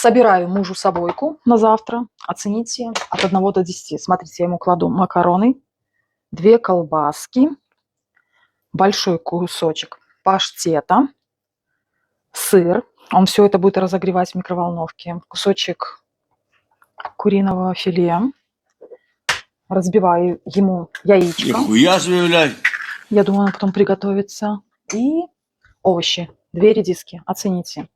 Собираю мужу собойку на завтра. Оцените от 1 до 10. Смотрите, я ему кладу макароны, 2 колбаски, большой кусочек паштета, сыр. Он все это будет разогревать в микроволновке. Кусочек куриного филе. Разбиваю ему яичко. Нихуя себе, блядь. Я думаю, он потом приготовится. И овощи. 2 редиски. Оцените.